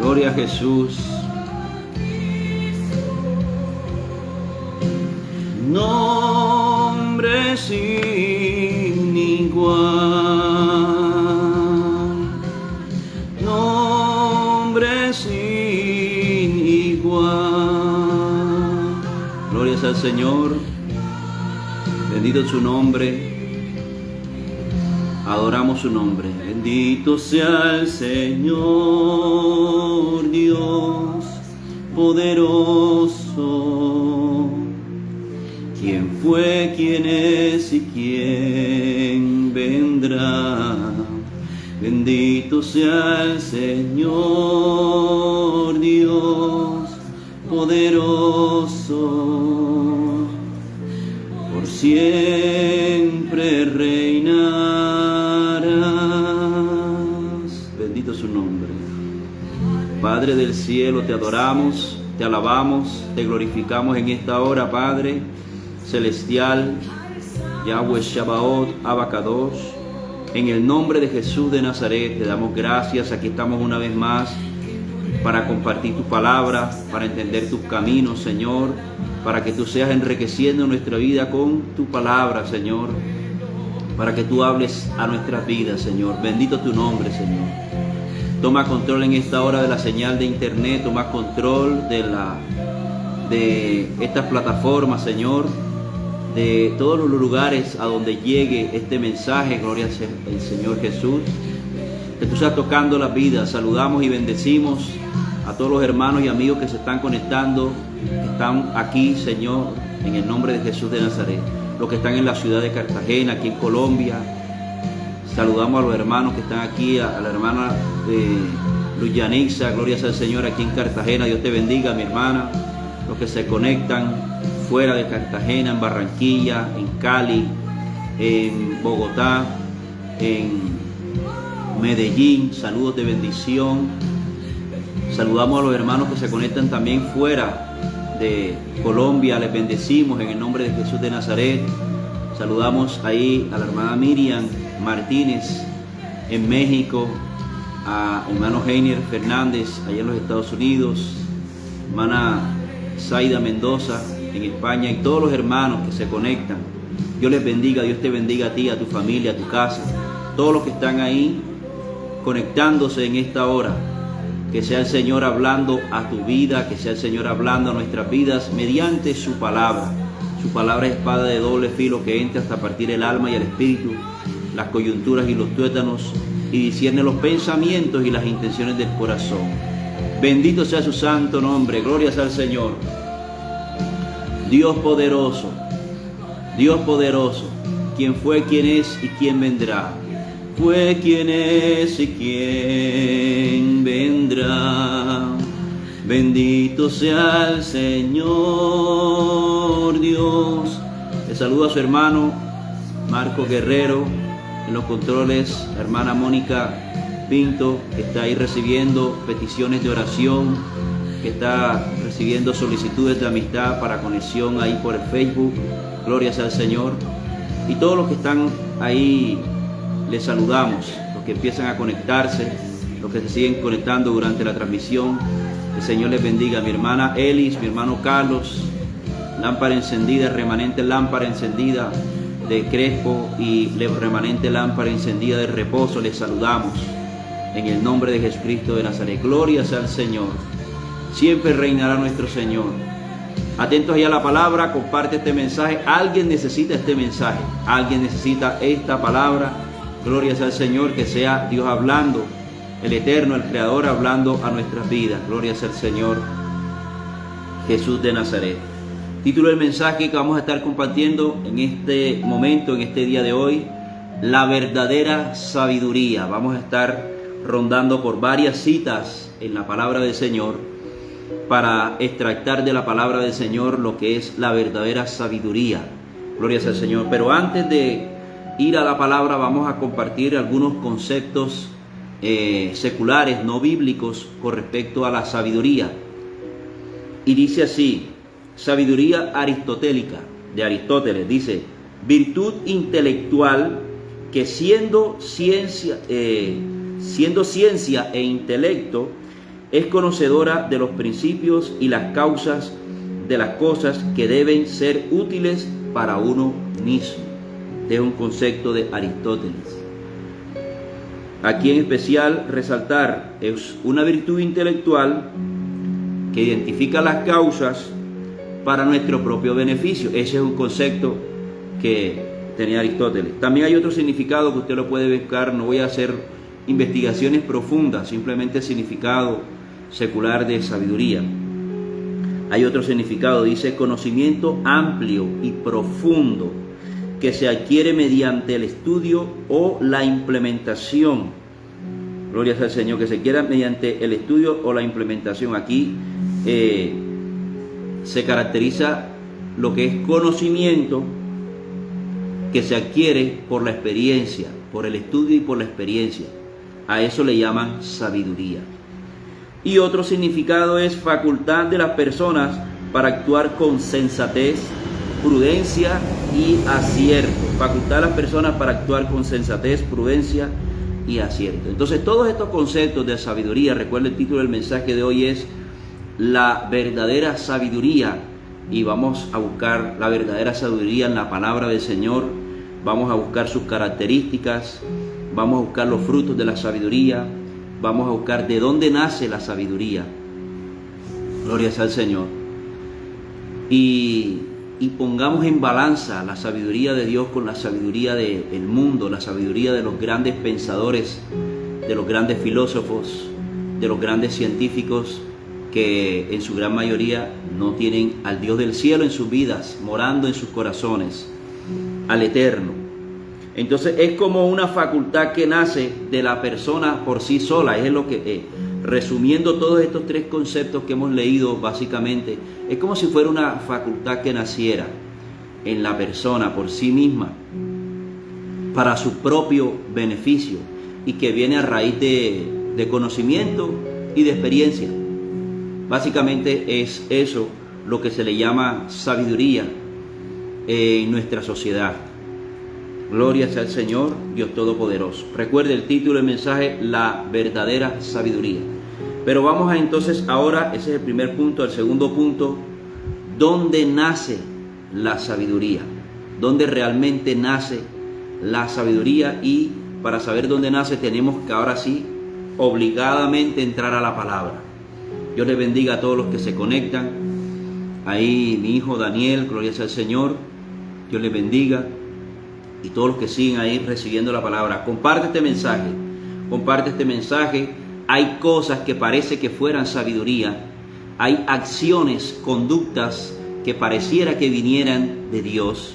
Gloria a Jesús. Nombre sin igual, nombre sin igual. Glorias al Señor, bendito es su nombre, adoramos su nombre. Bendito sea el Señor Dios poderoso, quien fue, quién es y quién vendrá. Bendito sea el Señor Dios poderoso, por siempre reinarás. Bendito su nombre. Padre del cielo, te adoramos, te alabamos, te glorificamos en esta hora, Padre celestial, Yahweh Shabaoth, Abacadosh. En el nombre de Jesús de Nazaret te damos gracias. Aquí estamos una vez más para compartir tu palabra, para entender tus caminos, Señor, para que tú seas enriqueciendo nuestra vida con tu palabra, Señor, para que tú hables a nuestras vidas, Señor. Bendito tu nombre, Señor. Toma control en esta hora de la señal de internet, toma control de estas plataformas, Señor, de todos los lugares a donde llegue este mensaje. Gloria al Señor Jesús. Que tú estás tocando las vidas. Saludamos y bendecimos a todos los hermanos y amigos que se están conectando, que están aquí, Señor, en el nombre de Jesús de Nazaret. Los que están en la ciudad de Cartagena, aquí en Colombia. Saludamos a los hermanos que están aquí, a la hermana Luz Yanixa, gloria sea al Señor, aquí en Cartagena. Dios te bendiga, mi hermana. Los que se conectan fuera de Cartagena, en Barranquilla, en Cali, en Bogotá, en Medellín, saludos de bendición. Saludamos a los hermanos que se conectan también fuera de Colombia, les bendecimos en el nombre de Jesús de Nazaret. Saludamos ahí a la hermana Miriam Martínez en México, a hermano Heiner Fernández allá en los Estados Unidos, hermana Zaida Mendoza en España, y todos los hermanos que se conectan. Dios les bendiga, Dios te bendiga a ti, a tu familia, a tu casa, todos los que están ahí conectándose en esta hora. Que sea el Señor hablando a tu vida, que sea el Señor hablando a nuestras vidas mediante su palabra. Su palabra es espada de doble filo que entra hasta partir el alma y el espíritu, las coyunturas y los tuétanos, y discierne los pensamientos y las intenciones del corazón. Bendito sea su santo nombre, gloria sea al Señor. Dios poderoso, quien fue, quien es y quien vendrá. Fue, quien es y quien vendrá. Bendito sea el Señor Dios. Le saluda a su hermano Marco Guerrero en los controles, la hermana Mónica Pinto, que está ahí recibiendo peticiones de oración, que está recibiendo solicitudes de amistad para conexión ahí por el Facebook. Gloria sea al Señor. Y todos los que están ahí, les saludamos, los que empiezan a conectarse, los que se siguen conectando durante la transmisión. El Señor les bendiga. Mi hermana Elis, mi hermano Carlos, lámpara encendida, remanente lámpara encendida de Crespo y remanente lámpara encendida de Reposo, les saludamos en el nombre de Jesucristo de Nazaret. Gloria sea al Señor. Siempre reinará nuestro Señor. Atentos allá a la palabra, comparte este mensaje. Alguien necesita este mensaje, alguien necesita esta palabra. Gloria sea al Señor, que sea Dios hablando, el Eterno, el Creador, hablando a nuestras vidas. Gloria sea al Señor Jesús de Nazaret. Título del mensaje que vamos a estar compartiendo en este momento, en este día de hoy: la verdadera sabiduría. Vamos a estar rondando por varias citas en la palabra del Señor para extractar de la palabra del Señor lo que es la verdadera sabiduría. Gloria sea al Señor. Pero antes de ir a la palabra, vamos a compartir algunos conceptos seculares, no bíblicos, con respecto a la sabiduría. Y dice así: sabiduría aristotélica, de Aristóteles, dice: virtud intelectual que siendo ciencia e intelecto Es conocedora de los principios y las causas de las cosas que deben ser útiles para uno mismo. Este es un concepto de Aristóteles. Aquí en especial resaltar, es una virtud intelectual que identifica las causas para nuestro propio beneficio. Ese es un concepto que tenía Aristóteles. También hay otro significado que usted lo puede buscar. No voy a hacer investigaciones profundas, simplemente el significado secular de sabiduría. Hay otro significado, dice conocimiento amplio y profundo que se adquiere mediante el estudio o la implementación. Gloria al Señor, que se adquiera mediante el estudio o la implementación. Aquí se caracteriza lo que es conocimiento que se adquiere por la experiencia, por el estudio y por la experiencia. A eso le llaman sabiduría. Y otro significado es facultad de las personas para actuar con sensatez, prudencia y acierto. Facultad de las personas para actuar con sensatez, prudencia y acierto. Entonces, todos estos conceptos de sabiduría, recuerda el título del mensaje de hoy es la verdadera sabiduría, y vamos a buscar la verdadera sabiduría en la palabra del Señor. Vamos a buscar sus características, vamos a buscar los frutos de la sabiduría, vamos a buscar de dónde nace la sabiduría. Gloria sea al Señor. Y pongamos en balanza la sabiduría de Dios con la sabiduría del mundo, la sabiduría de los grandes pensadores, de los grandes filósofos, de los grandes científicos, que en su gran mayoría no tienen al Dios del cielo en sus vidas, morando en sus corazones, al Eterno. Entonces es como una facultad que nace de la persona por sí sola. Es lo que es. Resumiendo todos estos tres conceptos que hemos leído básicamente, es como si fuera una facultad que naciera en la persona por sí misma, para su propio beneficio, y que viene a raíz de conocimiento y de experiencia. Básicamente es eso lo que se le llama sabiduría en nuestra sociedad. Gloria sea al Señor, Dios Todopoderoso. Recuerde el título del mensaje, la verdadera sabiduría. Pero vamos a entonces ahora, ese es el primer punto. El segundo punto, ¿dónde nace la sabiduría? ¿Dónde realmente nace la sabiduría? Y para saber dónde nace tenemos que ahora sí, obligadamente entrar a la palabra. Dios les bendiga a todos los que se conectan. Ahí mi hijo Daniel, gloria sea al Señor. Dios les bendiga. Y todos los que siguen ahí recibiendo la palabra. Comparte este mensaje. Comparte este mensaje. Hay cosas que parece que fueran sabiduría. Hay acciones, conductas que pareciera que vinieran de Dios.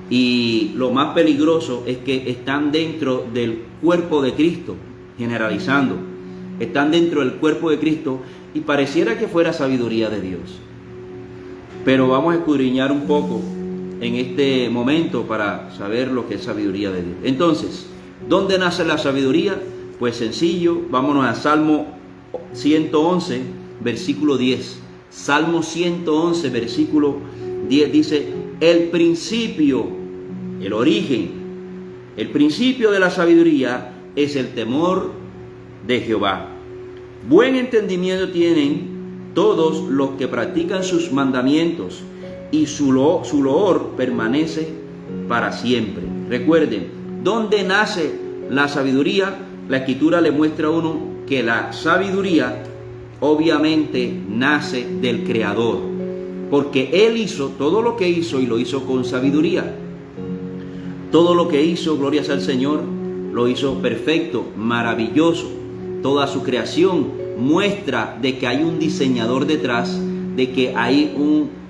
Y lo más peligroso es que están dentro del cuerpo de Cristo, generalizando. Están dentro del cuerpo de Cristo y pareciera que fuera sabiduría de Dios. Pero vamos a escudriñar un poco en este momento para saber lo que es sabiduría de Dios. Entonces, ¿dónde nace la sabiduría? Pues sencillo, vámonos a Salmo 111, versículo 10. Salmo 111, versículo 10 dice, el principio, el origen, el principio de la sabiduría es el temor de Jehová. Buen entendimiento tienen todos los que practican sus mandamientos, y su loor permanece para siempre. Recuerden, ¿dónde nace la sabiduría? La Escritura le muestra a uno que la sabiduría obviamente nace del Creador, porque Él hizo todo lo que hizo y lo hizo con sabiduría. Todo lo que hizo, gloria sea al Señor, lo hizo perfecto, maravilloso. Toda su creación muestra de que hay un diseñador detrás, de que hay un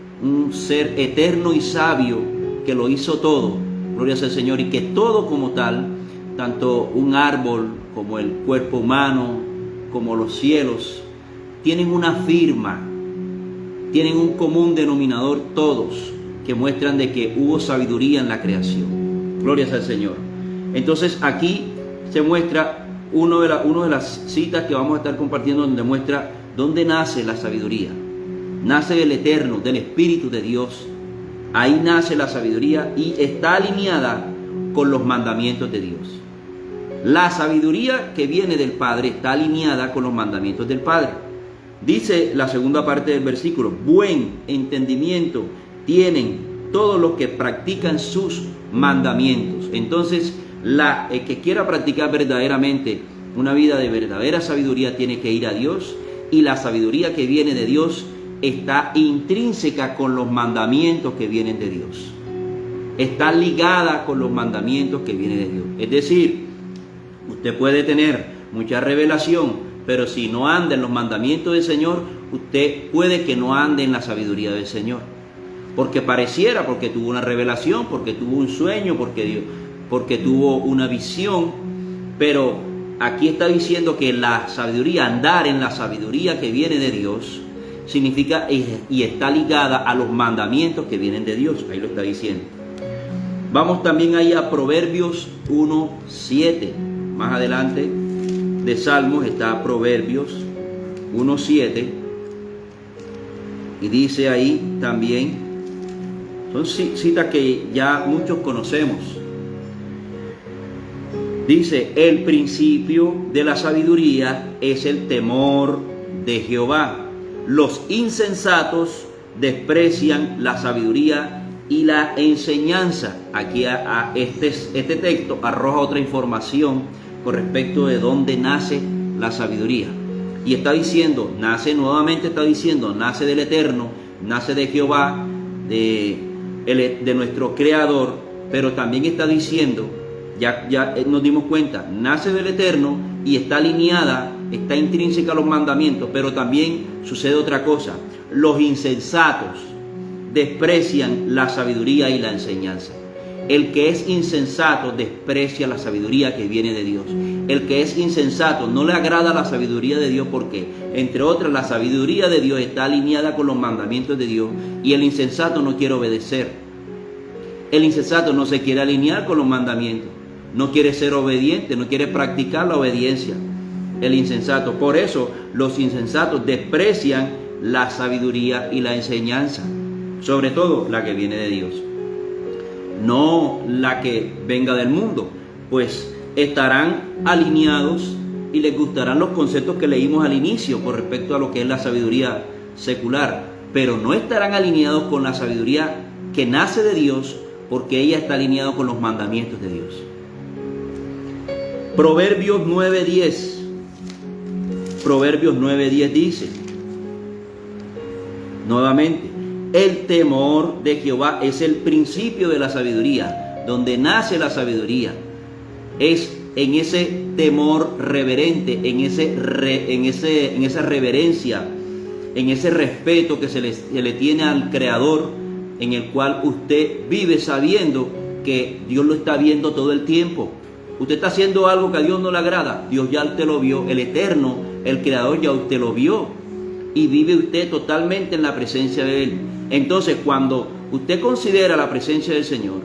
ser eterno y sabio que lo hizo todo, gloria sea al Señor, y que todo como tal, tanto un árbol como el cuerpo humano, como los cielos, tienen una firma, tienen un común denominador todos, que muestran de que hubo sabiduría en la creación. Gloria sea al Señor. Entonces aquí se muestra una de las citas que vamos a estar compartiendo, donde muestra dónde nace la sabiduría. Nace del Eterno, del Espíritu de Dios. Ahí nace la sabiduría y está alineada con los mandamientos de Dios. La sabiduría que viene del Padre está alineada con los mandamientos del Padre. Dice la segunda parte del versículo: buen entendimiento tienen todos los que practican sus mandamientos. Entonces, el que quiera practicar verdaderamente una vida de verdadera sabiduría tiene que ir a Dios, y la sabiduría que viene de Dios está intrínseca con los mandamientos que vienen de Dios. Está ligada con los mandamientos que vienen de Dios. Es decir, usted puede tener mucha revelación, pero si no anda en los mandamientos del Señor, usted puede que no ande en la sabiduría del Señor. Porque pareciera, porque tuvo una revelación, porque tuvo un sueño, porque tuvo una visión, pero aquí está diciendo que la sabiduría, andar en la sabiduría que viene de Dios, significa y está ligada a los mandamientos que vienen de Dios. Ahí lo está diciendo. Vamos también ahí a Proverbios 1:7. Más adelante de Salmos está Proverbios 1:7. Y dice ahí también, son citas que ya muchos conocemos. Dice: el principio de la sabiduría es el temor de Jehová. Los insensatos desprecian la sabiduría y la enseñanza. Aquí este texto arroja otra información con respecto de dónde nace la sabiduría. Y está diciendo, nace del Eterno, nace de Jehová, de nuestro Creador, pero también está diciendo, ya nos dimos cuenta, nace del Eterno y está alineada, está intrínseca a los mandamientos, pero también sucede otra cosa: los insensatos desprecian la sabiduría y la enseñanza. El que es insensato desprecia la sabiduría que viene de Dios. El que es insensato no le agrada la sabiduría de Dios porque, entre otras, la sabiduría de Dios está alineada con los mandamientos de Dios, y el insensato no quiere obedecer. El insensato no se quiere alinear con los mandamientos, no quiere ser obediente, no quiere practicar la obediencia. El insensato, por eso los insensatos desprecian la sabiduría y la enseñanza, sobre todo la que viene de Dios, no la que venga del mundo, pues estarán alineados y les gustarán los conceptos que leímos al inicio con respecto a lo que es la sabiduría secular, pero no estarán alineados con la sabiduría que nace de Dios, porque ella está alineada con los mandamientos de Dios. Proverbios 9:10. Proverbios 9:10 dice, nuevamente: el temor de Jehová es el principio de la sabiduría. Donde nace la sabiduría es en ese temor reverente, en esa reverencia, en ese respeto que se le tiene al Creador, en el cual usted vive sabiendo que Dios lo está viendo todo el tiempo. Usted está haciendo algo que a Dios no le agrada, Dios ya usted lo vio, el Eterno, el Creador, ya usted lo vio, y vive usted totalmente en la presencia de Él. Entonces, cuando usted considera la presencia del Señor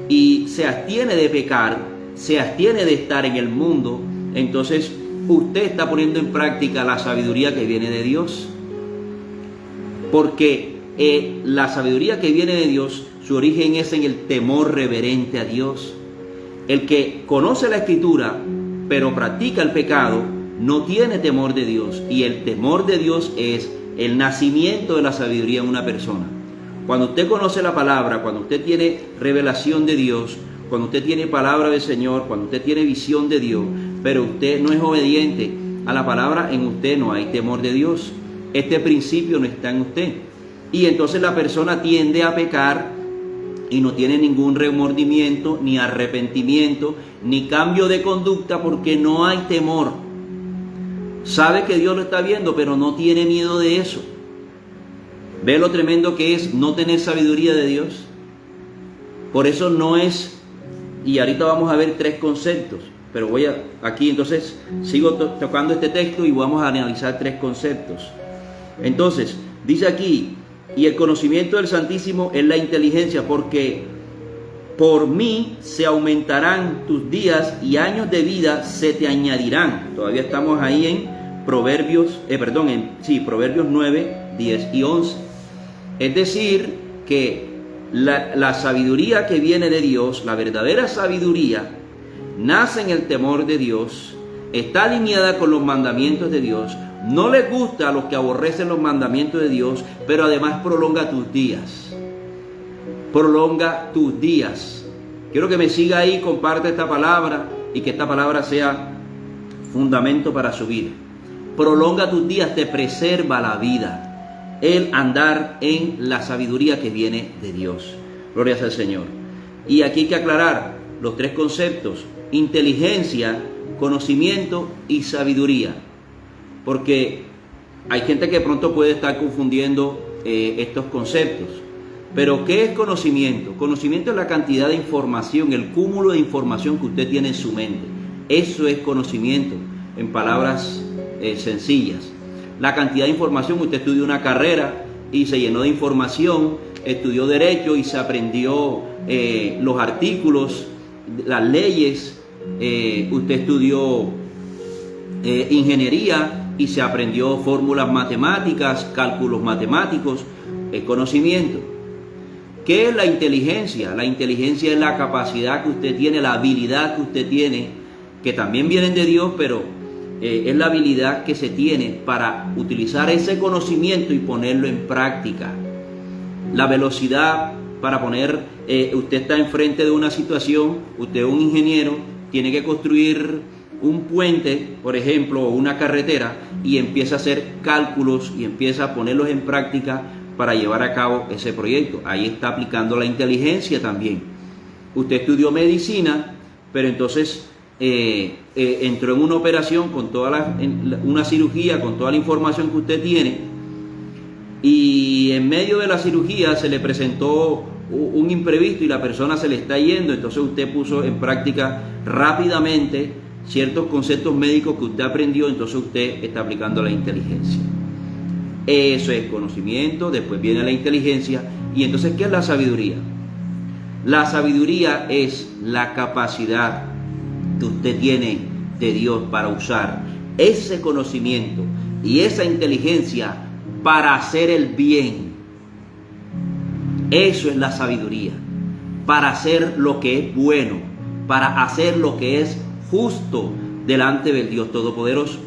y se abstiene de pecar, se abstiene de estar en el mundo, entonces usted está poniendo en práctica la sabiduría que viene de Dios. Porque la sabiduría que viene de Dios, su origen es en el temor reverente a Dios. El que conoce la Escritura, pero practica el pecado, no tiene temor de Dios. Y el temor de Dios es el nacimiento de la sabiduría en una persona. Cuando usted conoce la palabra, cuando usted tiene revelación de Dios, cuando usted tiene palabra del Señor, cuando usted tiene visión de Dios, pero usted no es obediente a la palabra, en usted no hay temor de Dios. Este principio no está en usted. Y entonces la persona tiende a pecar y no tiene ningún remordimiento, ni arrepentimiento, ni cambio de conducta, porque no hay temor. Sabe que Dios lo está viendo, pero no tiene miedo de eso. ¿Ve lo tremendo que es no tener sabiduría de Dios? Por eso no es, y ahorita vamos a ver 3 conceptos, pero aquí entonces sigo tocando este texto y vamos a analizar 3 conceptos. Entonces, dice aquí: y el conocimiento del Santísimo es la inteligencia, porque por mí se aumentarán tus días y años de vida se te añadirán. Todavía estamos ahí en Proverbios 9, 10 y 11. Es decir, que la sabiduría que viene de Dios, la verdadera sabiduría, nace en el temor de Dios, está alineada con los mandamientos de Dios, no le gusta a los que aborrecen los mandamientos de Dios, pero además prolonga tus días. Prolonga tus días. Quiero que me siga ahí, comparte esta palabra y que esta palabra sea fundamento para su vida. Prolonga tus días, te preserva la vida. El andar en la sabiduría que viene de Dios. Gloria al Señor. Y aquí hay que aclarar los tres conceptos: inteligencia, conocimiento y sabiduría. Porque hay gente que pronto puede estar confundiendo estos conceptos. Pero ¿qué es conocimiento? Conocimiento es la cantidad de información, el cúmulo de información que usted tiene en su mente. Eso es conocimiento, en palabras sencillas. La cantidad de información, usted estudió una carrera y se llenó de información, estudió derecho y se aprendió los artículos, las leyes, usted estudió ingeniería y se aprendió fórmulas matemáticas, cálculos matemáticos, conocimiento. ¿Qué es la inteligencia? La inteligencia es la capacidad que usted tiene, la habilidad que usted tiene, que también vienen de Dios, pero es la habilidad que se tiene para utilizar ese conocimiento y ponerlo en práctica. La velocidad para poner, usted está enfrente de una situación, usted es un ingeniero, tiene que construir un puente, por ejemplo, o una carretera, y empieza a hacer cálculos y empieza a ponerlos en práctica para llevar a cabo ese proyecto. Ahí está aplicando la inteligencia también. Usted estudió medicina, pero entonces entró en una operación con una cirugía, con toda la información que usted tiene, y en medio de la cirugía se le presentó un imprevisto y la persona se le está yendo. Entonces usted puso en práctica rápidamente ciertos conceptos médicos que usted aprendió, entonces usted está aplicando la inteligencia. Eso es conocimiento, después viene la inteligencia. Y entonces, ¿qué es la sabiduría? La sabiduría es la capacidad que usted tiene de Dios para usar ese conocimiento y esa inteligencia para hacer el bien. Eso es la sabiduría, para hacer lo que es bueno, para hacer lo que es justo delante del Dios Todopoderoso.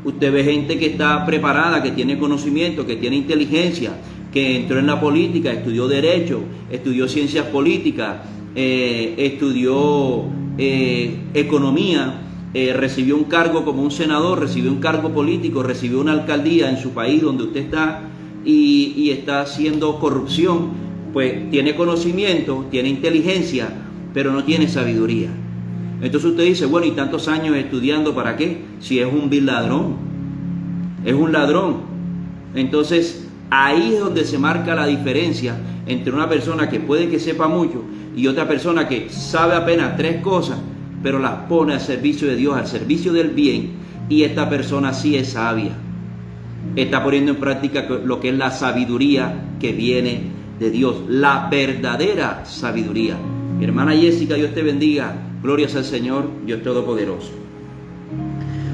Usted ve gente que está preparada, que tiene conocimiento, que tiene inteligencia, que entró en la política, estudió derecho, estudió ciencias políticas, estudió economía, recibió un cargo como un senador, recibió un cargo político, recibió una alcaldía en su país donde usted está y está haciendo corrupción. Pues tiene conocimiento, tiene inteligencia, pero no tiene sabiduría. Entonces usted dice, bueno, ¿y tantos años estudiando para qué? Si es un vil ladrón, es un ladrón. Entonces ahí es donde se marca la diferencia entre una persona que puede que sepa mucho y otra persona que sabe apenas 3 cosas, pero las pone al servicio de Dios, al servicio del bien, y esta persona sí es sabia. Está poniendo en práctica lo que es la sabiduría que viene de Dios, la verdadera sabiduría. Mi hermana Jessica, Dios te bendiga. Glorias al Señor, Dios Todopoderoso.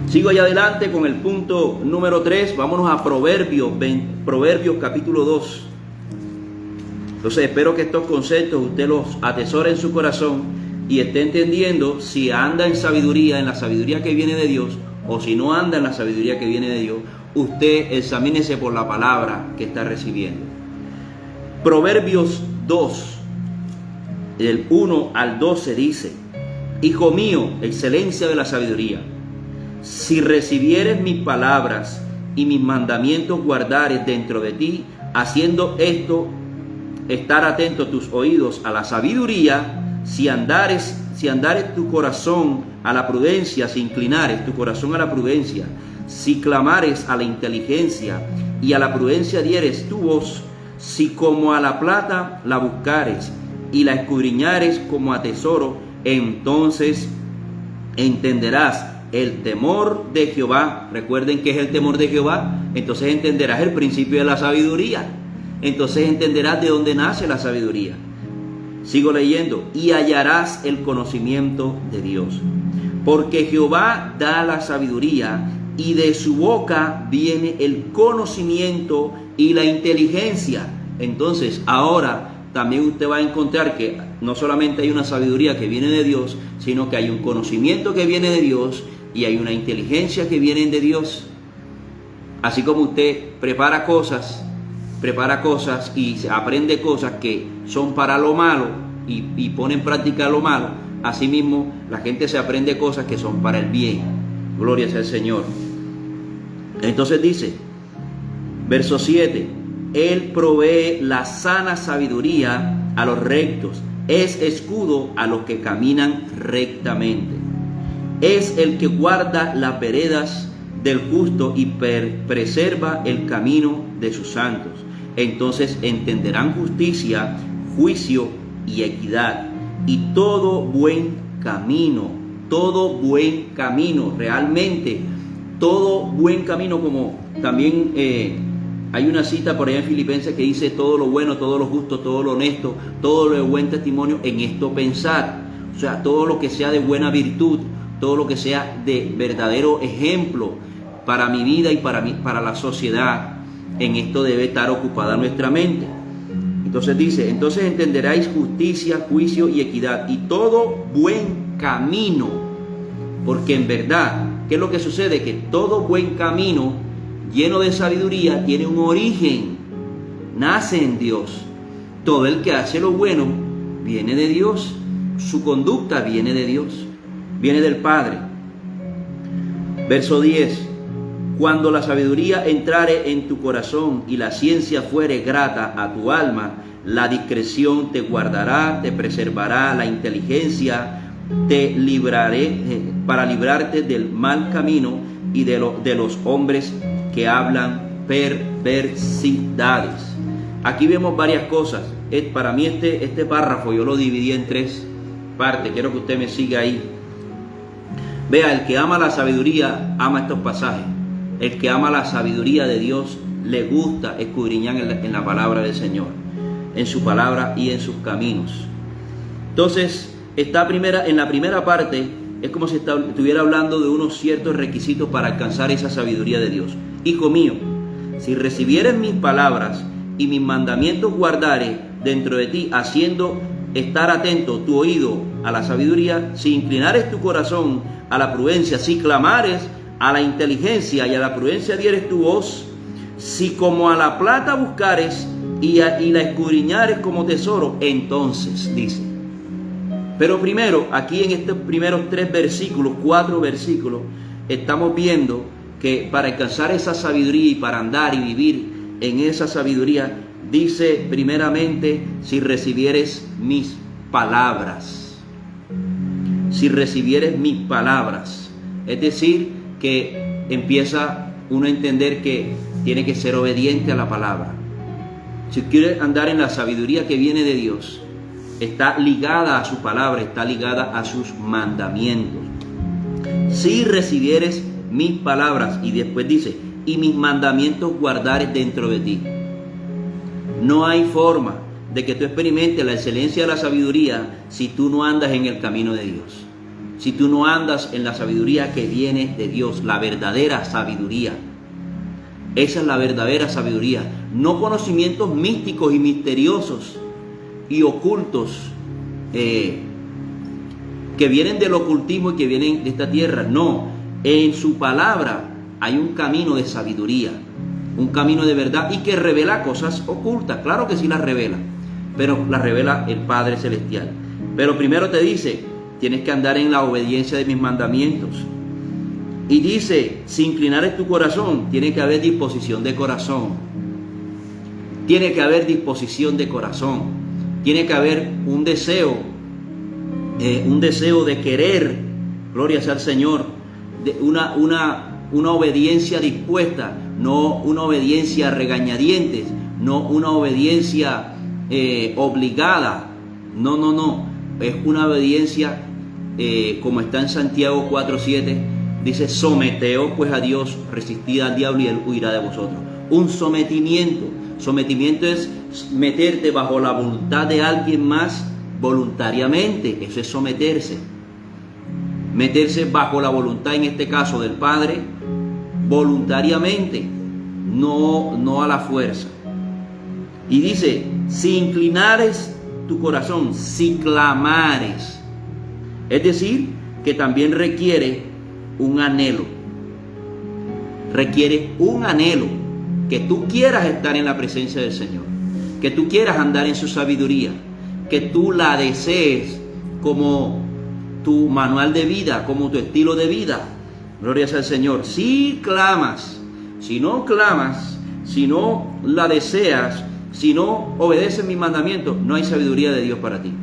Sigo allá adelante con el punto número 3. Vámonos a Proverbios capítulo 2. Entonces espero que estos conceptos usted los atesore en su corazón y esté entendiendo si anda en sabiduría, en la sabiduría que viene de Dios, o si no anda en la sabiduría que viene de Dios. Usted examínese por la palabra que está recibiendo. Proverbios 2, del 1 al 12 dice: Hijo mío, excelencia de la sabiduría, si recibieres mis palabras y mis mandamientos guardares dentro de ti, haciendo esto, estar atento tus oídos a la sabiduría, si andares tu corazón a la prudencia, si inclinares tu corazón a la prudencia, si clamares a la inteligencia y a la prudencia dieres tu voz, si como a la plata la buscares y la escudriñares como a tesoro, entonces entenderás el temor de Jehová. Recuerden qué es el temor de Jehová. Entonces entenderás el principio de la sabiduría. Entonces entenderás de dónde nace la sabiduría. Sigo leyendo. Y hallarás el conocimiento de Dios. Porque Jehová da la sabiduría y de su boca viene el conocimiento y la inteligencia. Entonces ahora también usted va a encontrar que no solamente hay una sabiduría que viene de Dios, sino que hay un conocimiento que viene de Dios y hay una inteligencia que viene de Dios. Así como usted prepara cosas y aprende cosas que son para lo malo y pone en práctica lo malo, asimismo la gente se aprende cosas que son para el bien. Gloria sea al Señor. Entonces dice, verso 7, Él provee la sana sabiduría a los rectos, es escudo a los que caminan rectamente. Es el que guarda las veredas del justo y preserva el camino de sus santos. Entonces entenderán justicia, juicio y equidad, y todo buen camino, realmente, todo buen camino, como también hay una cita por allá en Filipenses que dice: todo lo bueno, todo lo justo, todo lo honesto, todo lo de buen testimonio, en esto pensar. O sea, todo lo que sea de buena virtud, todo lo que sea de verdadero ejemplo para mi vida y para la sociedad, en esto debe estar ocupada nuestra mente. Entonces dice, entonces entenderáis justicia, juicio y equidad, y todo buen camino. Porque en verdad, ¿qué es lo que sucede? Que todo buen camino lleno de sabiduría tiene un origen, nace en Dios. Todo el que hace lo bueno viene de Dios, su conducta viene de Dios, viene del Padre. Verso 10, cuando la sabiduría entrare en tu corazón y la ciencia fuere grata a tu alma, la discreción te guardará, te preservará la inteligencia, te libraré para librarte del mal camino y de los hombres que hablan perversidades. Aquí vemos varias cosas. Para mí este párrafo yo lo dividí en 3 partes. Quiero que usted me siga ahí. Vea, el que ama la sabiduría ama estos pasajes. El que ama la sabiduría de Dios le gusta escudriñar en la palabra del Señor, en su palabra y en sus caminos. Entonces, en la primera parte es como si estuviera hablando de unos ciertos requisitos para alcanzar esa sabiduría de Dios. Hijo mío, si recibieres mis palabras y mis mandamientos guardares dentro de ti, haciendo estar atento tu oído a la sabiduría, si inclinares tu corazón a la prudencia, si clamares a la inteligencia y a la prudencia dieres tu voz, si como a la plata buscares y la escudriñares como tesoro, entonces, dice. Pero primero, aquí en estos primeros 4 versículos, estamos viendo que para alcanzar esa sabiduría y para andar y vivir en esa sabiduría, dice primeramente, si recibieres mis palabras. Si recibieres mis palabras. Es decir, que empieza uno a entender que tiene que ser obediente a la palabra. Si quiere andar en la sabiduría que viene de Dios, está ligada a su palabra, está ligada a sus mandamientos. Si recibieres mis palabras, y después dice, y mis mandamientos guardares dentro de ti. No hay forma de que tú experimentes la excelencia de la sabiduría si tú no andas en el camino de Dios. Si tú no andas en la sabiduría que viene de Dios, la verdadera sabiduría. Esa es la verdadera sabiduría. No conocimientos místicos y misteriosos y ocultos que vienen del ocultismo y que vienen de esta tierra. No, en su palabra hay un camino de sabiduría, un camino de verdad y que revela cosas ocultas. Claro que sí las revela, pero las revela el Padre Celestial. Pero primero te dice, tienes que andar en la obediencia de mis mandamientos. Y dice, si inclinares tu corazón, tiene que haber disposición de corazón. Tiene que haber disposición de corazón. Tiene que haber un deseo de querer, gloria sea al Señor, de una obediencia dispuesta, no una obediencia a regañadientes, no una obediencia obligada. No. Es una obediencia como está en Santiago 4:7, dice, someteos pues a Dios, resistid al diablo y él huirá de vosotros. Un sometimiento. Sometimiento es meterte bajo la voluntad de alguien más voluntariamente. Eso es someterse. Meterse bajo la voluntad, en este caso del Padre, voluntariamente, no a la fuerza. Y dice, si inclinares tu corazón si clamares. Es decir, que también requiere un anhelo. Requiere un anhelo, que tú quieras estar en la presencia del Señor, que tú quieras andar en su sabiduría, que tú la desees como tu manual de vida, como tu estilo de vida. Gloria sea al Señor. Si clamas, si no clamas, si no la deseas, si no obedeces mis mandamientos, no hay sabiduría de Dios para ti.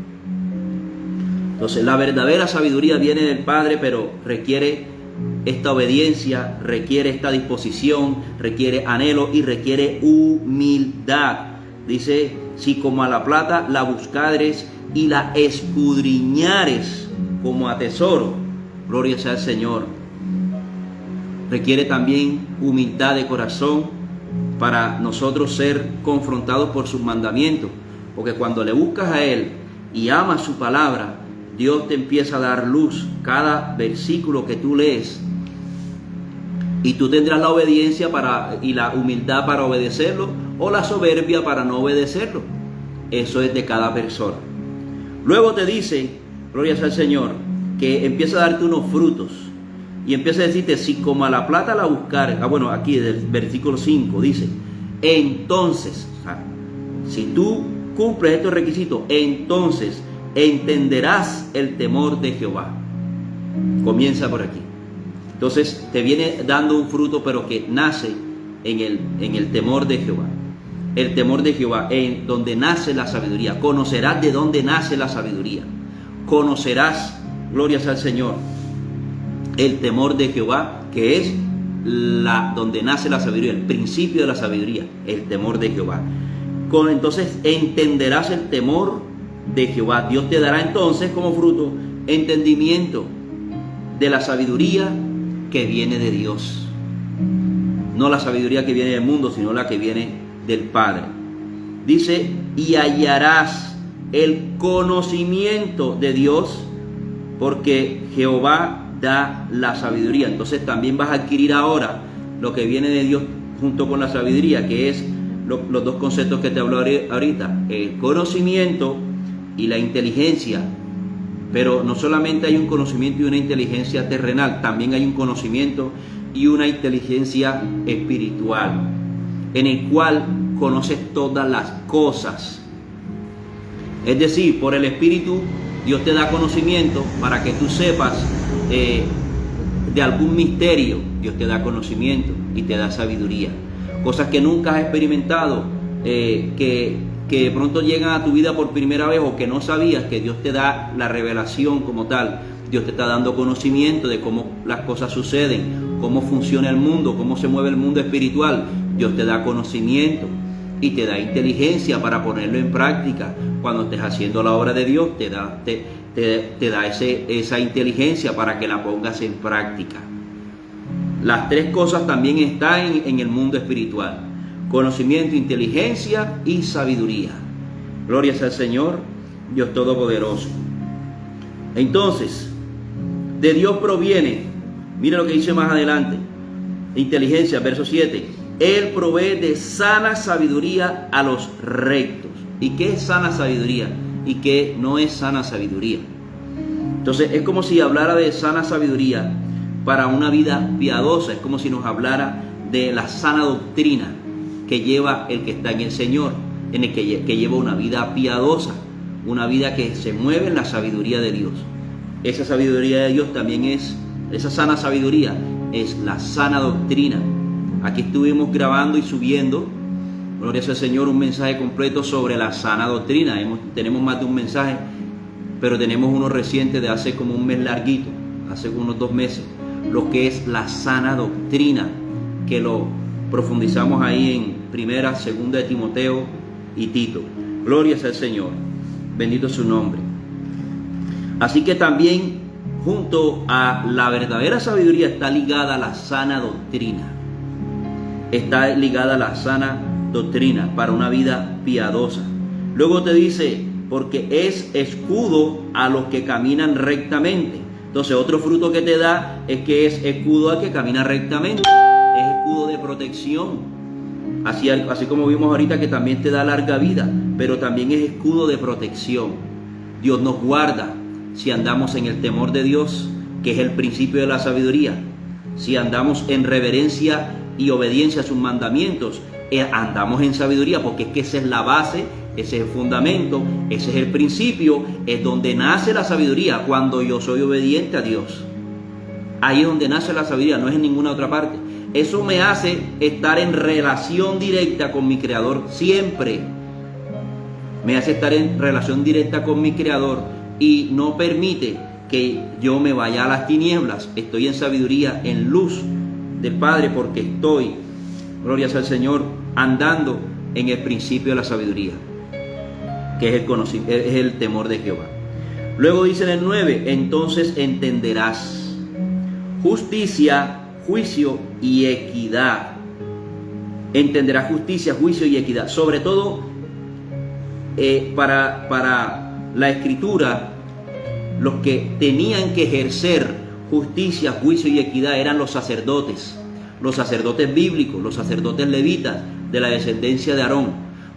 Entonces, la verdadera sabiduría viene del Padre, pero requiere esta obediencia, requiere esta disposición, requiere anhelo y requiere humildad. Dice, si como a la plata la buscares y la escudriñares como a tesoro. Gloria sea al Señor. Requiere también humildad de corazón para nosotros ser confrontados por sus mandamientos. Porque cuando le buscas a Él y amas su palabra, Dios te empieza a dar luz. Cada versículo que tú lees, y tú tendrás la obediencia y la humildad para obedecerlo, o la soberbia para no obedecerlo. Eso es de cada persona. Luego te dice, gloria sea al Señor, que empieza a darte unos frutos. Y empieza a decirte, si como a la plata la buscares. Bueno, aquí del versículo 5 dice, entonces, si tú cumples estos requisitos, entonces entenderás el temor de Jehová. Comienza por aquí. Entonces te viene dando un fruto, pero que nace en el temor de Jehová. El temor de Jehová, en donde nace la sabiduría. Conocerás de dónde nace la sabiduría. Conocerás, gloria sea al Señor, el temor de Jehová, que es donde nace la sabiduría, el principio de la sabiduría, el temor de Jehová. Entonces entenderás el temor de Jehová. Dios te dará entonces como fruto entendimiento de la sabiduría que viene de Dios. No la sabiduría que viene del mundo, sino la que viene del Padre. Dice, y hallarás el conocimiento de Dios, porque Jehová da la sabiduría. Entonces también vas a adquirir ahora lo que viene de Dios junto con la sabiduría, que es los dos conceptos que te hablo ahorita, el conocimiento y la inteligencia. Pero no solamente hay un conocimiento y una inteligencia terrenal, también hay un conocimiento y una inteligencia espiritual, en el cual conoces todas las cosas. Es decir, por el Espíritu Dios te da conocimiento para que tú sepas de algún misterio. Dios te da conocimiento y te da sabiduría. Cosas que nunca has experimentado, que de pronto llegan a tu vida por primera vez o que no sabías, que Dios te da la revelación como tal. Dios te está dando conocimiento de cómo las cosas suceden, cómo funciona el mundo, cómo se mueve el mundo espiritual. Dios te da conocimiento y te da inteligencia para ponerlo en práctica. Cuando estés haciendo la obra de Dios, te da esa inteligencia para que la pongas en práctica. Las tres cosas también están en el mundo espiritual: conocimiento, inteligencia y sabiduría. Gloria sea al Señor, Dios Todopoderoso. Entonces, de Dios proviene, mira lo que dice más adelante, inteligencia, verso 7. Él provee de sana sabiduría a los rectos. ¿Y qué es sana sabiduría? ¿Y qué no es sana sabiduría? Entonces es como si hablara de sana sabiduría para una vida piadosa. Es como si nos hablara de la sana doctrina que lleva el que está en el Señor, en el que lleva una vida piadosa, una vida que se mueve en la sabiduría de Dios. Esa sabiduría de Dios también esa sana sabiduría es la sana doctrina. Aquí estuvimos grabando y subiendo, gloria sea al Señor, un mensaje completo sobre la sana doctrina. Tenemos más de un mensaje, pero tenemos uno reciente de hace como un mes larguito, hace unos 2 meses, lo que es la sana doctrina, que lo profundizamos ahí en Primera, Segunda de Timoteo y Tito. Gloria sea al Señor, bendito es su nombre. Así que también junto a la verdadera sabiduría está ligada la sana doctrina. Está ligada la sana doctrina para una vida piadosa. Luego te dice, porque es escudo a los que caminan rectamente. Entonces otro fruto que te da es que es escudo al que camina rectamente. Es escudo de protección. Así como vimos ahorita que también te da larga vida, pero también es escudo de protección. Dios nos guarda si andamos en el temor de Dios, que es el principio de la sabiduría. Si andamos en reverencia y obediencia a sus mandamientos, andamos en sabiduría, porque es que esa es la base, ese es el fundamento, ese es el principio, es donde nace la sabiduría, cuando yo soy obediente a Dios. Ahí es donde nace la sabiduría, no es en ninguna otra parte. Eso me hace estar en relación directa con mi Creador siempre. Me hace estar en relación directa con mi Creador y no permite que yo me vaya a las tinieblas. Estoy en sabiduría, en luz del Padre, porque estoy, gloria sea al Señor, andando en el principio de la sabiduría, que es el temor de Jehová. Luego dice en el 9, entonces entenderás justicia, juicio y equidad. Entenderás justicia, juicio y equidad. Sobre todo para la Escritura, los que tenían que ejercer justicia, juicio y equidad eran los sacerdotes bíblicos, los sacerdotes levitas de la descendencia de Aarón,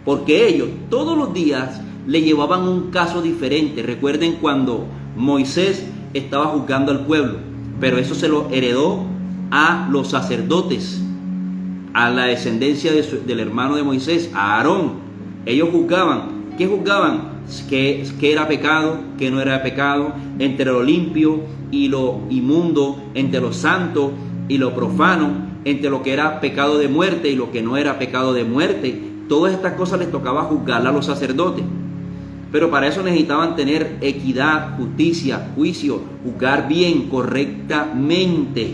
porque ellos todos los días le llevaban un caso diferente. Recuerden cuando Moisés estaba juzgando al pueblo, pero eso se lo heredó a los sacerdotes, a la descendencia del hermano de Moisés, a Aarón. Ellos juzgaban. ¿Qué juzgaban? ¿Qué era pecado? ¿Qué no era pecado? Entre lo limpio y lo inmundo, entre lo santo y lo profano, entre lo que era pecado de muerte y lo que no era pecado de muerte. Todas estas cosas les tocaba juzgarlas a los sacerdotes. Pero para eso necesitaban tener equidad, justicia, juicio, juzgar bien, correctamente.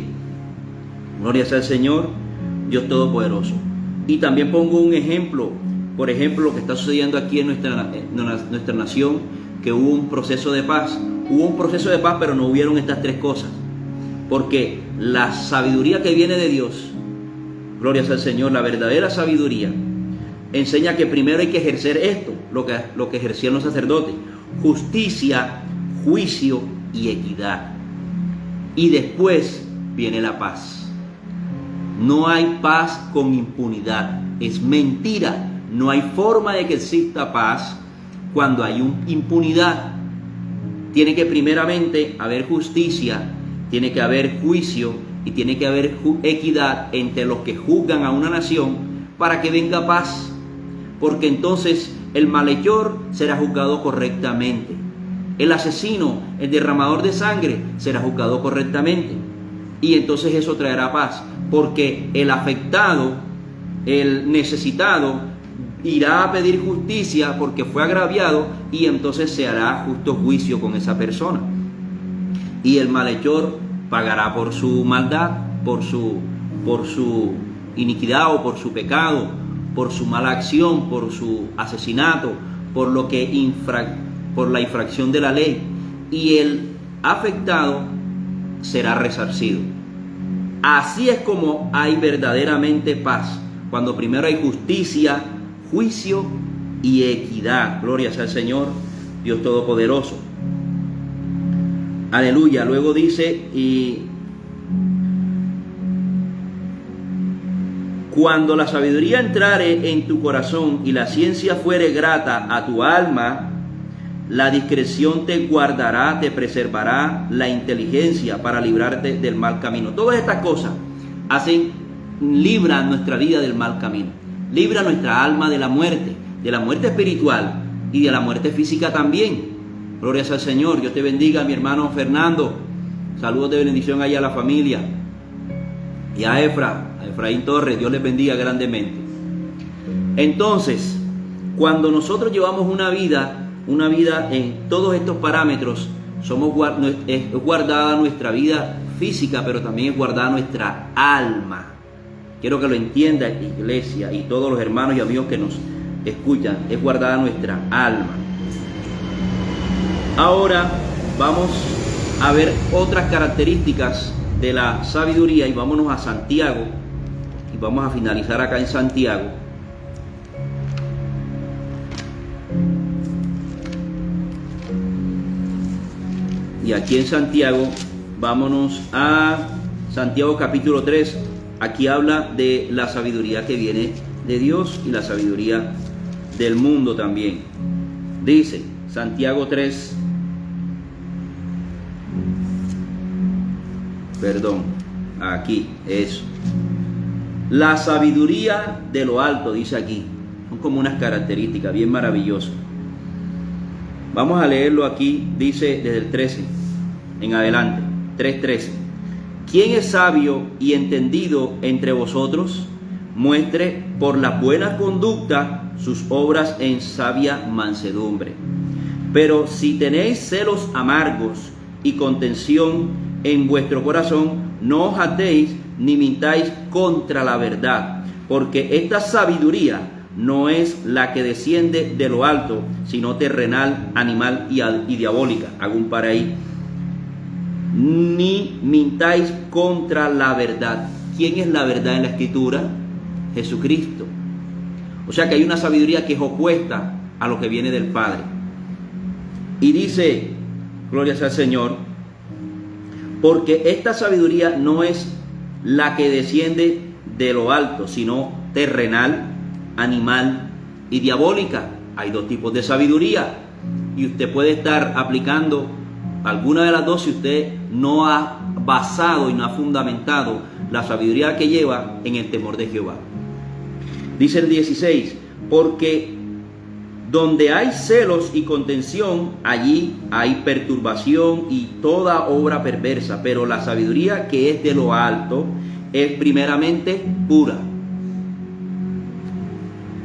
Gloria sea al Señor, Dios Todopoderoso. Y también pongo un ejemplo, por ejemplo, lo que está sucediendo aquí en nuestra nación, que hubo un proceso de paz. Hubo un proceso de paz, pero no hubieron estas tres cosas. Porque la sabiduría que viene de Dios, gloria sea al Señor, la verdadera sabiduría, enseña que primero hay que ejercer esto, lo que ejercían los sacerdotes: justicia, juicio y equidad. Y después viene la paz. No hay paz con impunidad. Es mentira. No hay forma de que exista paz cuando hay impunidad. Tiene que primeramente haber justicia, tiene que haber juicio y tiene que haber equidad entre los que juzgan a una nación para que venga paz. Porque entonces el malhechor será juzgado correctamente. El asesino, el derramador de sangre, será juzgado correctamente. Y entonces eso traerá paz. Porque el afectado, el necesitado, irá a pedir justicia porque fue agraviado, y entonces se hará justo juicio con esa persona. Y el malhechor pagará por su maldad, por su iniquidad o por su pecado, por su mala acción, por su asesinato, por la infracción de la ley. Y el afectado será resarcido. Así es como hay verdaderamente paz, cuando primero hay justicia, juicio y equidad. Gloria sea al Señor, Dios Todopoderoso. Aleluya. Luego dice, y cuando la sabiduría entrare en tu corazón y la ciencia fuere grata a tu alma, la discreción te guardará, te preservará la inteligencia para librarte del mal camino. Todas estas cosas libran nuestra vida del mal camino. Libra nuestra alma de la muerte espiritual y de la muerte física también. Gloria sea al Señor. Dios te bendiga, mi hermano Fernando. Saludos de bendición allá a la familia. Y a Efraín Torres, Dios les bendiga grandemente. Entonces, cuando nosotros llevamos una vida en todos estos parámetros, es guardada nuestra vida física, pero también es guardada nuestra alma. Quiero que lo entienda, iglesia, y todos los hermanos y amigos que nos escuchan. Es guardada nuestra alma. Ahora vamos a ver otras características de la sabiduría, y vámonos a Santiago, y vamos a finalizar acá en Santiago. Y aquí en Santiago, vámonos a Santiago capítulo 3. Aquí habla de la sabiduría que viene de Dios y la sabiduría del mundo también. Dice Santiago 3, aquí, eso. La sabiduría de lo alto, dice aquí. Son como unas características bien maravillosas. Vamos a leerlo aquí, dice desde el 13 en adelante, 3:13. ¿Quién es sabio y entendido entre vosotros? Muestre por la buena conducta sus obras en sabia mansedumbre. Pero si tenéis celos amargos y contención en vuestro corazón, no os atéis ni mintáis contra la verdad, porque esta sabiduría no es la que desciende de lo alto, sino terrenal, animal y diabólica. Hago un par ahí. Ni mintáis contra la verdad. ¿Quién es la verdad en la Escritura? Jesucristo. O sea que hay una sabiduría que es opuesta a lo que viene del Padre. Y dice, gloria sea al Señor, porque esta sabiduría no es la que desciende de lo alto, sino terrenal, animal y diabólica. Hay dos tipos de sabiduría y usted puede estar aplicando alguna de las dos si usted no ha basado y no ha fundamentado la sabiduría que lleva en el temor de Jehová. Dice el 16, porque donde hay celos y contención, allí hay perturbación y toda obra perversa, pero la sabiduría que es de lo alto es primeramente pura,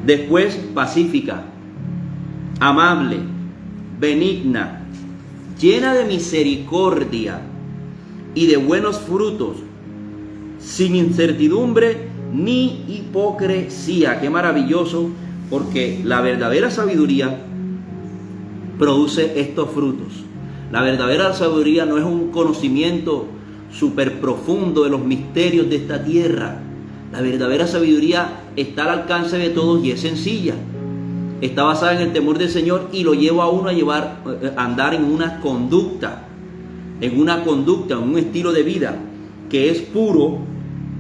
después pacífica, amable, benigna, llena de misericordia y de buenos frutos, sin incertidumbre ni hipocresía. Qué maravilloso, porque la verdadera sabiduría produce estos frutos. La verdadera sabiduría no es un conocimiento súper profundo de los misterios de esta tierra. La verdadera sabiduría está al alcance de todos y es sencilla. Está basada en el temor del Señor y lo lleva a uno a andar en una conducta, en un estilo de vida que es puro,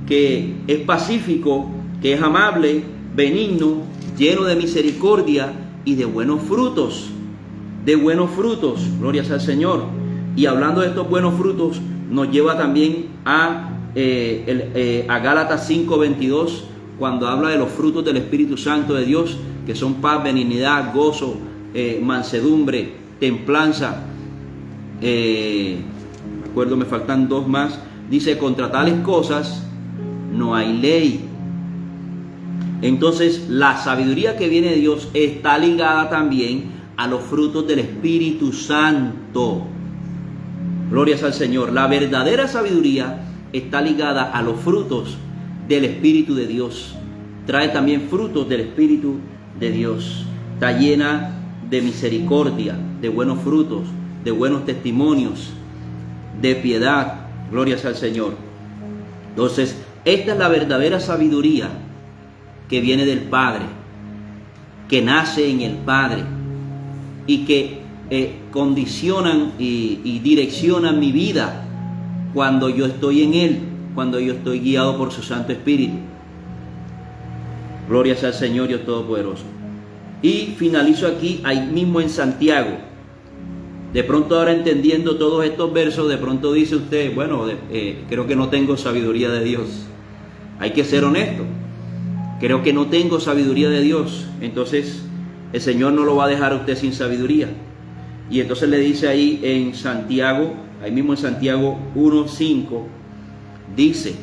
que es pacífico, que es amable, benigno, lleno de misericordia y de buenos frutos. De buenos frutos, gloria sea al Señor. Y hablando de estos buenos frutos, nos lleva también a Gálatas 5:22, cuando habla de los frutos del Espíritu Santo de Dios, que son paz, benignidad, gozo, mansedumbre, templanza. Me acuerdo, me faltan dos más. Dice, contra tales cosas no hay ley. Entonces, la sabiduría que viene de Dios está ligada también a los frutos del Espíritu Santo. Gloria al Señor. La verdadera sabiduría está ligada a los frutos del Espíritu de Dios. Trae también frutos del Espíritu de Dios. Está llena de misericordia, de buenos frutos, de buenos testimonios, de piedad. Gloria al Señor. Entonces, esta es la verdadera sabiduría que viene del Padre, que nace en el Padre y que condicionan y direccionan mi vida cuando yo estoy en Él, cuando yo estoy guiado por su Santo Espíritu. Gloria sea al Señor Dios Todopoderoso. Y finalizo aquí, ahí mismo en Santiago. De pronto, ahora entendiendo todos estos versos, de pronto dice usted, bueno, creo que no tengo sabiduría de Dios. Hay que ser honesto. Creo que no tengo sabiduría de Dios. Entonces, el Señor no lo va a dejar a usted sin sabiduría. Y entonces le dice ahí en Santiago, ahí mismo en Santiago 1:5, dice,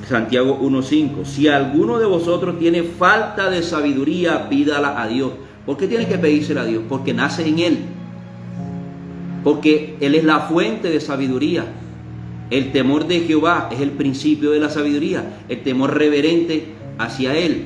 Santiago 1:5, si alguno de vosotros tiene falta de sabiduría, pídala a Dios. ¿Por qué tiene que pedírsela a Dios? Porque nace en Él. Porque Él es la fuente de sabiduría. El temor de Jehová es el principio de la sabiduría. El temor reverente hacia Él.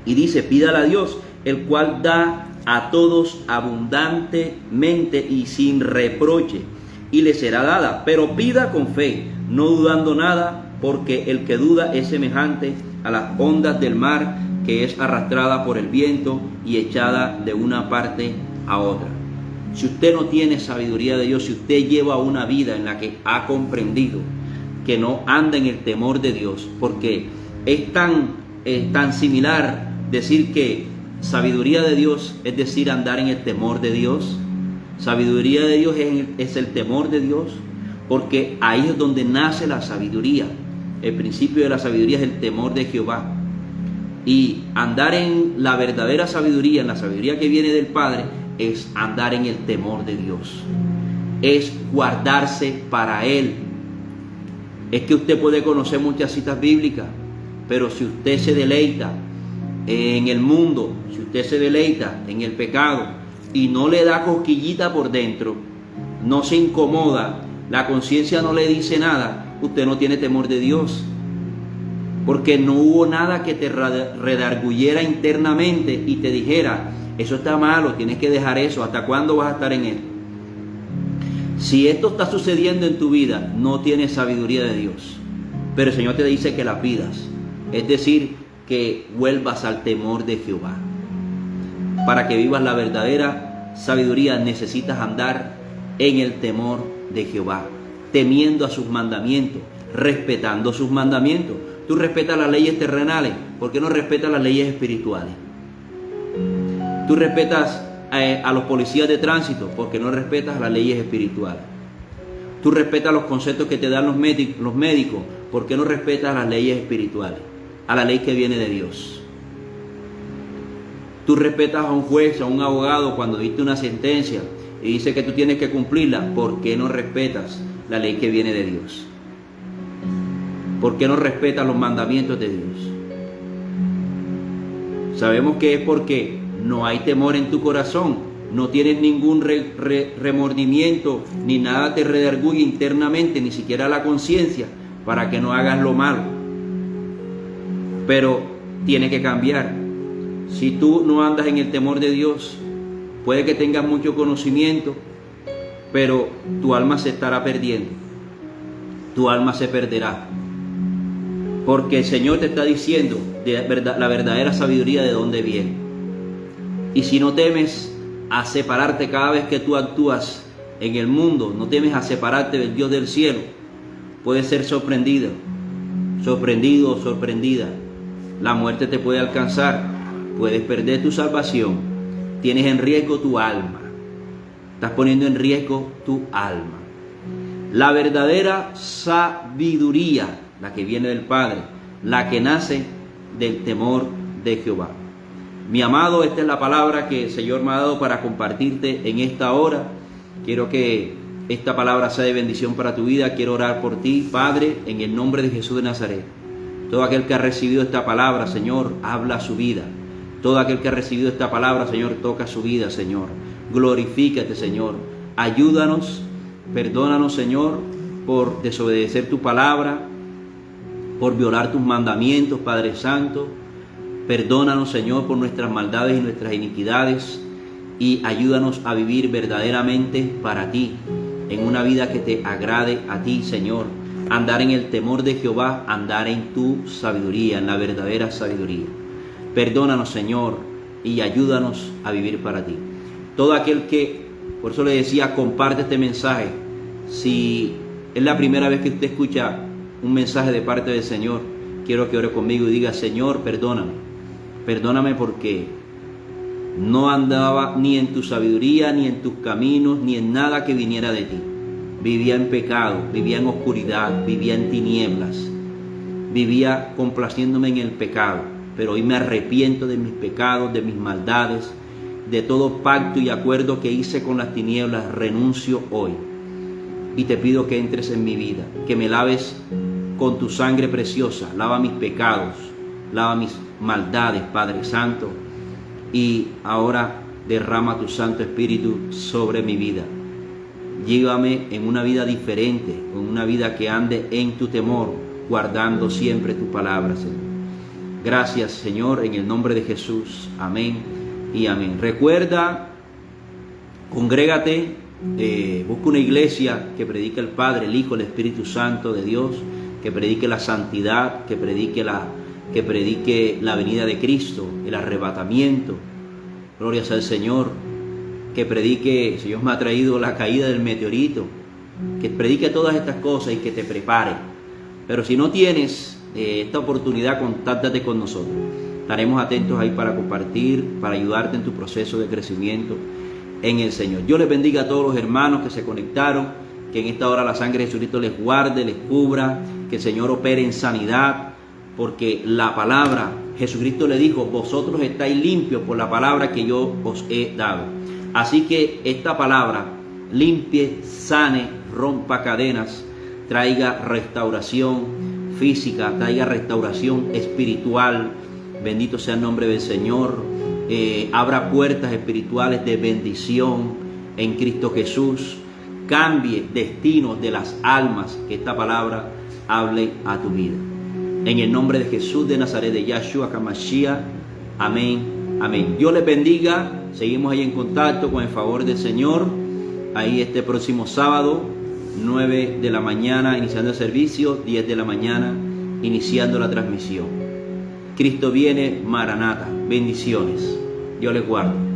Y dice, pídala a Dios, el cual da a todos abundantemente y sin reproche, y le será dada. Pero pida con fe, no dudando nada, porque el que duda es semejante a las ondas del mar, que es arrastrada por el viento y echada de una parte a otra. Si usted no tiene sabiduría de Dios, si usted lleva una vida en la que ha comprendido que no anda en el temor de Dios, porque es tan tan similar decir que sabiduría de Dios es decir andar en el temor de Dios. Sabiduría de Dios es el temor de Dios, porque ahí es donde nace la sabiduría. El principio de la sabiduría es el temor de Jehová. Y andar en la verdadera sabiduría, en la sabiduría que viene del Padre, es andar en el temor de Dios. Es guardarse para Él. Es que usted puede conocer muchas citas bíblicas, pero si usted se deleita en el mundo, si usted se deleita en el pecado y no le da cosquillita por dentro, no se incomoda, la conciencia no le dice nada, usted no tiene temor de Dios. Porque no hubo nada que te redarguyera internamente y te dijera, eso está malo, tienes que dejar eso, ¿hasta cuándo vas a estar en él? Si esto está sucediendo en tu vida, no tienes sabiduría de Dios. Pero el Señor te dice que la pidas, es decir, que vuelvas al temor de Jehová. Para que vivas la verdadera sabiduría necesitas andar en el temor de Jehová, temiendo a sus mandamientos, respetando sus mandamientos. Tú respetas las leyes terrenales, ¿por qué no respetas las leyes espirituales? Tú respetas a los policías de tránsito, ¿por qué no respetas las leyes espirituales? Tú respetas los conceptos que te dan los médicos, ¿por qué no respetas las leyes espirituales? A la ley que viene de Dios. Tú respetas a un juez, a un abogado cuando diste una sentencia y dice que tú tienes que cumplirla, ¿por qué no respetas la ley que viene de Dios? ¿Por qué no respetas los mandamientos de Dios? Sabemos que es porque no hay temor en tu corazón, no tienes ningún remordimiento, ni nada te redarguye internamente, ni siquiera la conciencia, para que no hagas lo malo. Pero tiene que cambiar. Si tú no andas en el temor de Dios, puede que tengas mucho conocimiento, pero tu alma se estará perdiendo. Tu alma se perderá. Porque el Señor te está diciendo la verdadera sabiduría de dónde viene. Y si no temes a separarte cada vez que tú actúas en el mundo, no temes a separarte del Dios del cielo, puedes ser sorprendido o sorprendida. La muerte te puede alcanzar, puedes perder tu salvación, tienes en riesgo tu alma, estás poniendo en riesgo tu alma. La verdadera sabiduría, la que viene del Padre, la que nace del temor de Jehová. Mi amado, esta es la palabra que el Señor me ha dado para compartirte en esta hora. Quiero que esta palabra sea de bendición para tu vida. Quiero orar por ti, Padre, en el nombre de Jesús de Nazaret. Todo aquel que ha recibido esta palabra, Señor, habla su vida. Todo aquel que ha recibido esta palabra, Señor, toca su vida, Señor. Glorifícate, Señor. Ayúdanos, perdónanos, Señor, por desobedecer tu palabra, por violar tus mandamientos, Padre Santo. Perdónanos, Señor, por nuestras maldades y nuestras iniquidades, y ayúdanos a vivir verdaderamente para ti, en una vida que te agrade a ti, Señor. Andar en el temor de Jehová, andar en tu sabiduría, en la verdadera sabiduría. Perdónanos, Señor, y ayúdanos a vivir para ti. Todo aquel que, por eso le decía, comparte este mensaje. Si es la primera vez que usted escucha un mensaje de parte del Señor, quiero que ore conmigo y diga: Señor, perdóname. Perdóname porque no andaba ni en tu sabiduría, ni en tus caminos, ni en nada que viniera de ti. Vivía en pecado, vivía en oscuridad, vivía en tinieblas, vivía complaciéndome en el pecado. Pero hoy me arrepiento de mis pecados, de mis maldades, de todo pacto y acuerdo que hice con las tinieblas. Renuncio hoy y te pido que entres en mi vida, que me laves con tu sangre preciosa. Lava mis pecados, lava mis maldades, Padre Santo, y ahora derrama tu Santo Espíritu sobre mi vida. Llévame en una vida diferente, en una vida que ande en tu temor, guardando siempre tu palabra, Señor. Gracias, Señor, en el nombre de Jesús. Amén y amén. Recuerda, congrégate, busca una iglesia que predique el Padre, el Hijo, el Espíritu Santo de Dios, que predique la santidad, que predique la venida de Cristo, el arrebatamiento. Gloria sea al Señor. Que predique, el Señor me ha traído la caída del meteorito. Que predique todas estas cosas y que te prepare. Pero si no tienes esta oportunidad, contáctate con nosotros. Estaremos atentos ahí para compartir, para ayudarte en tu proceso de crecimiento en el Señor. Dios les bendiga a todos los hermanos que se conectaron, que en esta hora la sangre de Jesucristo les guarde, les cubra, que el Señor opere en sanidad, porque la palabra, Jesucristo le dijo, vosotros estáis limpios por la palabra que yo os he dado. Así que esta palabra limpie, sane, rompa cadenas, traiga restauración física, traiga restauración espiritual. Bendito sea el nombre del Señor. Abra puertas espirituales de bendición en Cristo Jesús. Cambie destinos de las almas, que esta palabra hable a tu vida. En el nombre de Jesús de Nazaret, de Yahshua HaMashiach. Amén, amén. Dios les bendiga. Seguimos ahí en contacto con el favor del Señor. Ahí este próximo sábado, 9 de la mañana, iniciando el servicio, 10 de la mañana, iniciando la transmisión. Cristo viene, Maranata. Bendiciones. Dios les guarde.